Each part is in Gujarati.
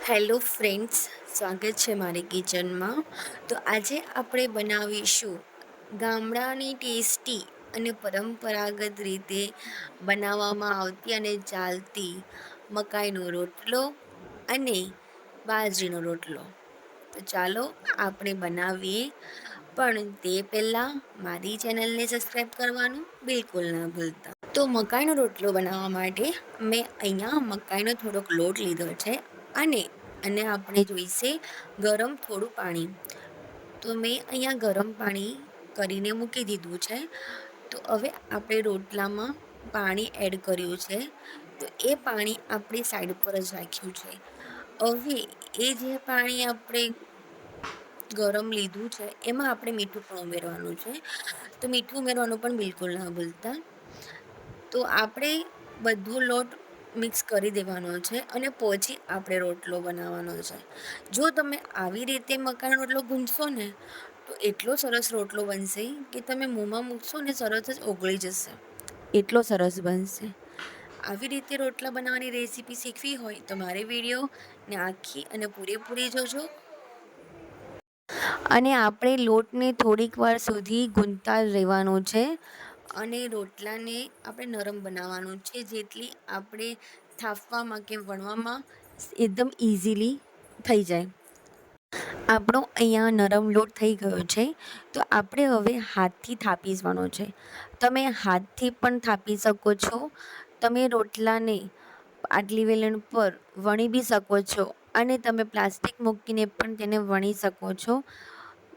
હેલો ફ્રેન્ડ્સ, સ્વાગત છે મારી કિચનમાં. તો આજે આપણે બનાવીશું ગામડાની ટેસ્ટી અને પરંપરાગત રીતે બનાવવામાં આવતી અને ચાલતી મકાઈનો રોટલો અને બાજરીનો રોટલો. તો ચાલો આપણે બનાવીએ, પણ તે પહેલાં મારી ચેનલને સબસ્ક્રાઈબ કરવાનું બિલકુલ ના ભૂલતા. તો મકાઈનો રોટલો બનાવવા માટે મેં અહીંયા મકાઈનો થોડોક લોટ લીધો છે અને આપણે જોઈશે ગરમ થોડું પાણી. તો મેં અહીંયા ગરમ પાણી કરીને મૂકી દીધું છે. તો હવે આપણે રોટલામાં પાણી એડ કર્યું છે, તો એ પાણી આપણે સાઈડ પર જ રાખ્યું છે. હવે એ જે પાણી આપણે ગરમ લીધું છે એમાં આપણે મીઠું પણ ઉમેરવાનું છે. તો મીઠું ઉમેરવાનું પણ બિલકુલ ના ભૂલતા. તો આપણે બધો લોટ મિક્સ કરી દેવાનો છે અને પછી આપણે રોટલો બનાવવાનો છે. જો તમે આવી રીતે મકાઈનો રોટલો ગૂંથશો ને તો એટલો સરસ રોટલો બનશે કે તમે મોંમાં મૂકશો ને તરત જ ઓગળી જશે, એટલો સરસ બનશે. આવી રીતે રોટલા બનાવવાની રેસીપી શીખવી હોય તો મારી વિડીયોને આખી અને પૂરેપૂરી જોજો. અને આપણે લોટને થોડીક વાર સુધી ગૂંથતા રહેવાનું છે અને રોટલાને આપણે નરમ બનાવવાનું છે, જેટલી આપણે થાપવામાં કે વણવામાં એકદમ ઇઝીલી થઈ જાય. આપણો અહીંયા નરમ લોટ થઈ ગયો છે, તો આપણે હવે હાથથી થાપીસવાનો છે. તમે હાથથી પણ થાપી શકો છો. તમે રોટલાને આટલી વેલણ પર વણી બી શકો છો અને તમે પ્લાસ્ટિક મૂકીને પણ તેને વણી શકો છો.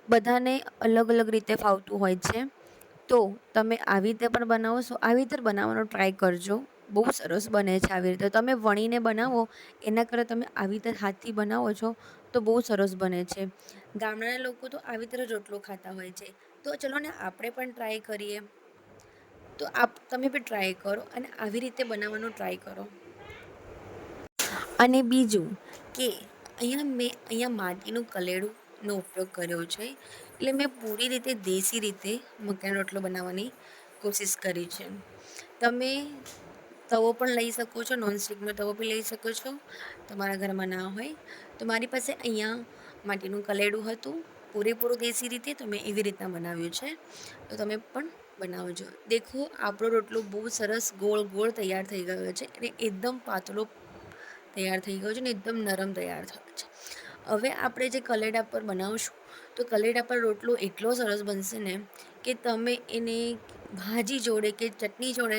બધાને અલગ અલગ રીતે ફાવતું હોય છે. તો તમે આવી રીતે પણ બનાવશો, આવી રીતે બનાવવાનો ટ્રાય કરજો. બહુ સરસ બને છે આવી રીતે. તમે વણીને બનાવો એના કરતાં તમે આવી રીતે હાથથી બનાવો છો તો બહુ સરસ બને છે. ગામડાના લોકો તો આવી રીતે રોટલો ખાતા હોય છે. તો ચલો ને આપણે પણ ટ્રાય કરીએ. તો તમે પણ ટ્રાય કરો અને આવી રીતે બનાવવાનો ટ્રાય કરો. અને બીજું કે અહીંયા માટીનું કલેડુંનો ઉપયોગ કર્યો છે, એટલે મેં પૂરી રીતે દેશી રીતે મકાઈનો રોટલો બનાવવાની કોશિશ કરી છે. તમે તવો પણ લઈ શકો છો, નોનસ્ટિકનો તવો બી લઈ શકો છો તમારા ઘરમાં ના હોય તો. મારી પાસે અહીંયા માટીનું કલેડું હતું, પૂરેપૂરું દેશી રીતે, તો મેં એવી રીતના બનાવ્યું છે. તો તમે પણ બનાવજો. દેખો આપણો રોટલો બહુ સરસ ગોળ ગોળ તૈયાર થઈ ગયો છે અને એકદમ પાતળો તૈયાર થઈ ગયો છે ને એકદમ નરમ તૈયાર થયો છે. હવે આપણે જે કલેડા પર બનાવશું તો કલેડા પર રોટલો એટલો સરસ બનશે ને કે તમે એને ભાજી જોડે કે ચટણી જોડે,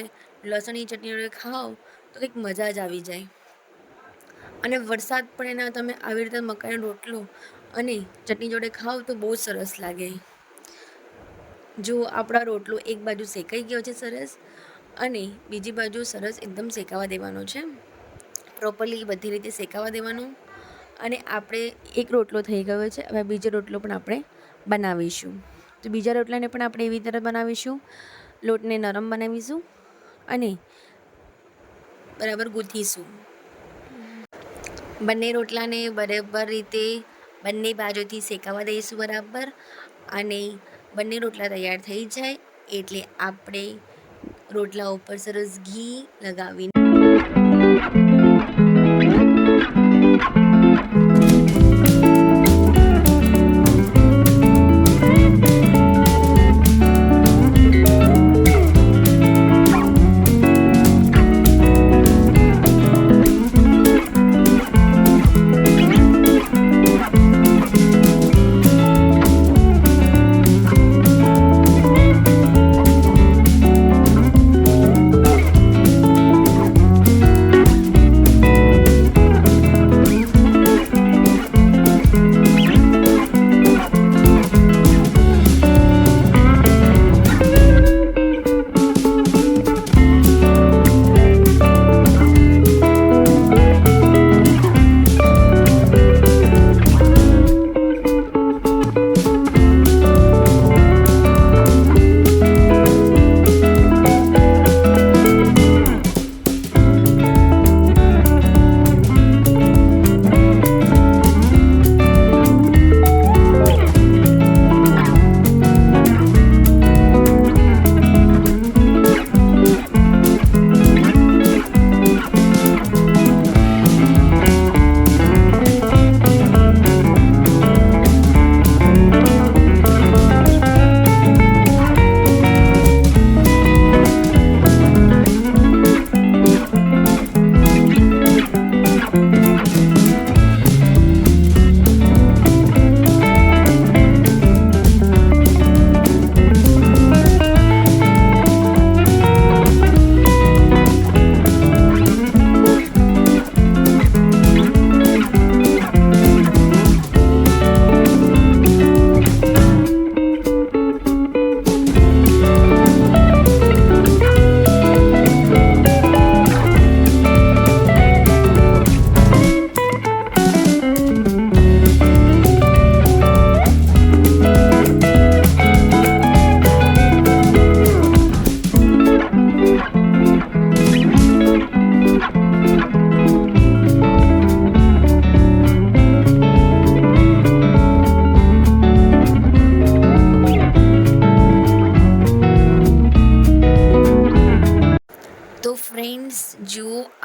લસણની ચટણી જોડે ખાઓ તો કંઈક મજા જ આવી જાય. અને વરસાદ પણ એના તમે આવી રીતે મકાઈનો રોટલો અને ચટણી જોડે ખાઓ તો બહુ સરસ લાગે. જો આપણા રોટલો એક બાજુ શેકાઈ ગયો છે સરસ અને બીજી બાજુ સરસ એકદમ શેકાવા દેવાનો છે, પ્રોપરલી બધી રીતે શેકાવા દેવાનું. અને આપણે એક રોટલો થઈ ગયો છે, હવે બીજો રોટલો પણ આપણે બનાવીશું. તો બીજા રોટલાને પણ આપણે એવી રીતે બનાવીશું. લોટને નરમ બનાવીશું અને બરાબર ગૂંથીશું. બંને રોટલાને બરાબર રીતે બંને બાજુથી શેકાવા દઈશું બરાબર. અને બંને રોટલા તૈયાર થઈ જાય એટલે આપણે રોટલા ઉપર સરસ ઘી લગાવીને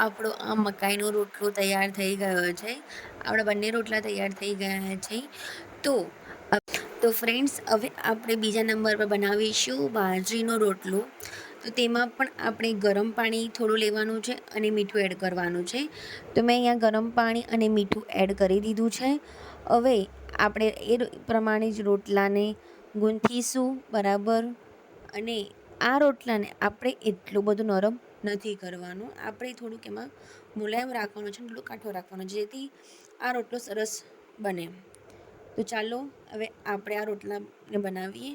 આપણો આ મકાઈનો રોટલો તૈયાર થઈ ગયો છે. આપણા બંને રોટલા તૈયાર થઈ ગયા છે. તો ફ્રેન્ડ્સ, હવે આપણે બીજા નંબર પર બનાવીશું બાજરીનો રોટલો. તો તેમાં પણ આપણે ગરમ પાણી થોડું લેવાનું છે અને મીઠું એડ કરવાનું છે. તો મેં અહીંયા ગરમ પાણી અને મીઠું એડ કરી દીધું છે. હવે આપણે એ પ્રમાણે જ રોટલાને ગૂંથીશું બરાબર. અને આ રોટલાને આપણે એટલું બધું નરમ નથી કરવાનું, આપણે થોડુંક એમાં મુલાયમ રાખવાનું છે, થોડું કાઠો રાખવાનો, જેથી આ રોટલો સરસ બને. તો ચાલો હવે આપણે આ રોટલાને બનાવીએ.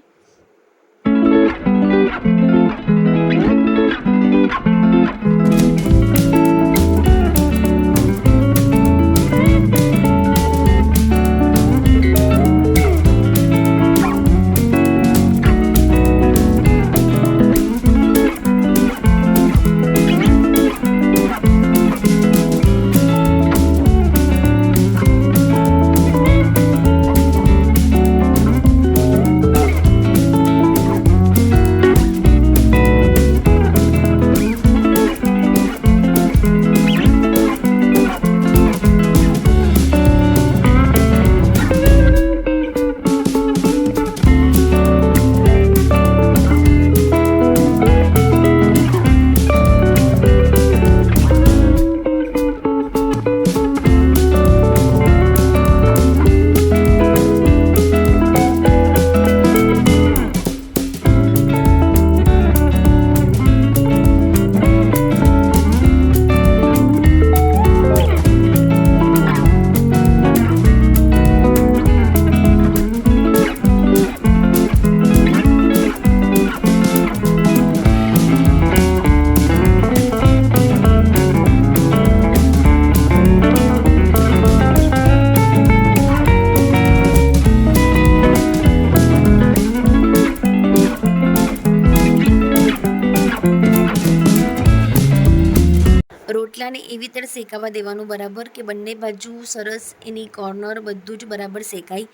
રોટલાને એવી રીતે શેકાવા દેવાનું બરાબર કે બંને બાજુ સરસ એની કોર્નર બધું જ બરાબર શેકાઈ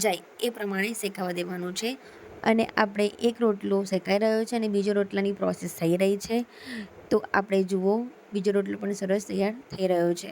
જાય, એ પ્રમાણે શેકાવા દેવાનું છે. અને આપણે એક રોટલો શેકાઈ રહ્યો છે અને બીજો રોટલાની પ્રોસેસ થઈ રહી છે. તો આપણે જુઓ, બીજો રોટલો પણ સરસ તૈયાર થઈ રહ્યો છે.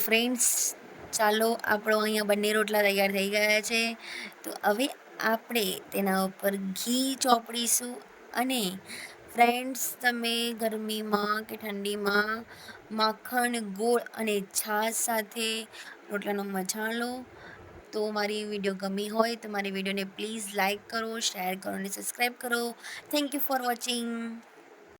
ફ્રેન્ડ્સ, ચાલો આપણો અહીંયા બંને રોટલા તૈયાર થઈ ગયા છે. તો હવે આપણે તેના ઉપર ઘી ચોપડીશું. અને ફ્રેન્ડ્સ, તમે ગરમીમાં કે ઠંડીમાં માખણ, ગોળ અને છાશ સાથે રોટલાનો મજા લો. તો મારી વિડીયો ગમી હોય તો મારી વિડીયોને પ્લીઝ લાઇક કરો, શેર કરો અને સબસ્ક્રાઈબ કરો. Thank you for watching.